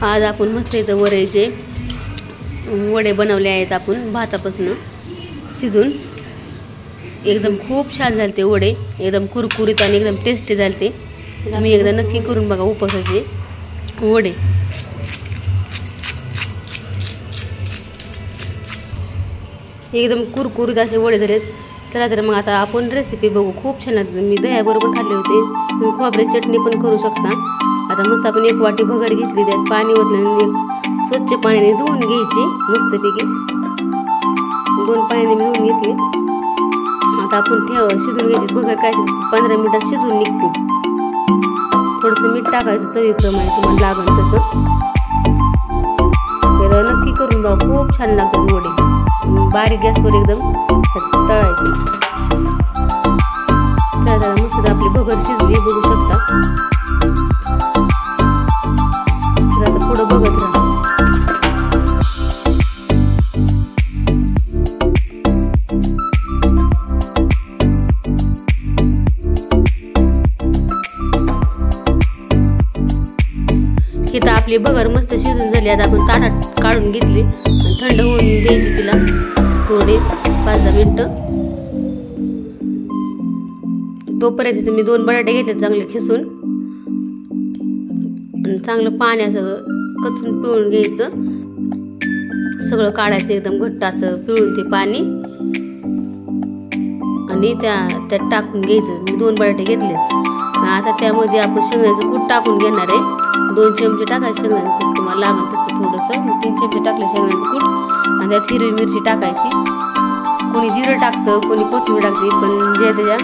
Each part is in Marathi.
आज आपण मस्त इथं वरईचे वडे बनवले आहेत आपण भातापासून शिजून। एकदम खूप छान झाले ते वडे, एकदम कुरकुरीत आणि एकदम टेस्टी झाले ते। तुम्ही एकदा नक्की करून बघा उपवासाचे वडे। एकदम कुरकुरीत असे वडे झालेत। चला तर मग आता आपण रेसिपी बघू। खूप छान आहे। मी दह्याबरोबर खाल्ले होते। तुम्ही खोबऱ्याची चटणी पण करू शकता। आता मस्त आपण एक वाटी भगर घेतली, त्यात पाणी ओतलं, स्वच्छ पाण्याने धुवून घ्यायची मस्तपैकी। 2 पाण्याने मी धुवून घेतली। आता आपण शिजून घ्यायची भगर। काय 15 मिनिटात शिजून निघते। थोडंसं मीठ टाकायचं चवीप्रमाणे, तुम्हाला लागेल तसं। तर नक्की करून बघा, खूप छान लागतात वडे। बारीक गॅसवर एकदम तळायचे। चला मस्त आपली भगर शिजली, बघू शकता। आता पुढं बघत राहा। इथं आपली भगर मस्त शिजून झाली। आता आपण ताटात काढून घेतली आणि थंड होऊन द्यायची तिला थोडी 5-10 मिनिटं। तोपर्यंत मी 2 बटाटे घेतले चांगले खिसून, आणि चांगलं पाणी असं कचून पिळून घ्यायचं। सगळं काढायचं एकदम घट्ट असं पिळून ते पाणी, आणि त्यात टाकून घ्यायचं। मी 2 बटाटे घेतले। आता त्यामध्ये आपण शेंगदाण्याचं कूट टाकून घेणार आहे। 2 चमचे टाकायचे शेंगदाण्याचं कूट, तुम्हाला लागेल तसं थोडंसं। 3 चमचे टाकले शेंगदाण्याचं कूट, आणि त्यात हिरवी मिरची टाकायची। कोणी जिरं टाकतं, कोणी कोथिंबीर टाकते, पण जे त्याच्या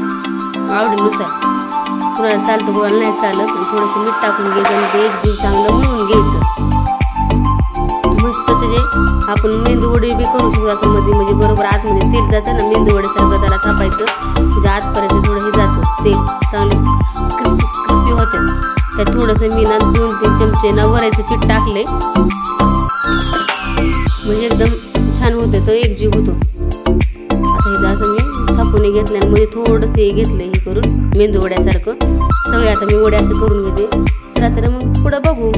आवडीनुसार। कुणाला चालतं, कुणाला नाही चालत। थोडंसं मीठ टाकून घ्यायचं आणि ते एकजीव चांगलं मळून घ्यायचं मस्त। त्याचे आपण मेंदू वडे बी करू शकतो असं मध्ये, म्हणजे बरोबर आतमध्ये तेल जातं ना, मेंदू वड्यासारखं त्याला थापायचं, म्हणजे आतपर्यंत थोडं हे जातं तेल, चांगले क्रिस्पी होते। त्यात थोडंसं मी ना 2-3 चमचे ना वरईचं पीठ टाकले, म्हणजे एकदम छान होते, तो एकजीव होतो। आता हे असं मी थापून घेतलं आणि मध्ये थोडंसं हे घेतलं, हे करून मेंदू वड्यासारखं सगळे। आता मी वडे असं करून घेते। चला तर मग पुढं बघू।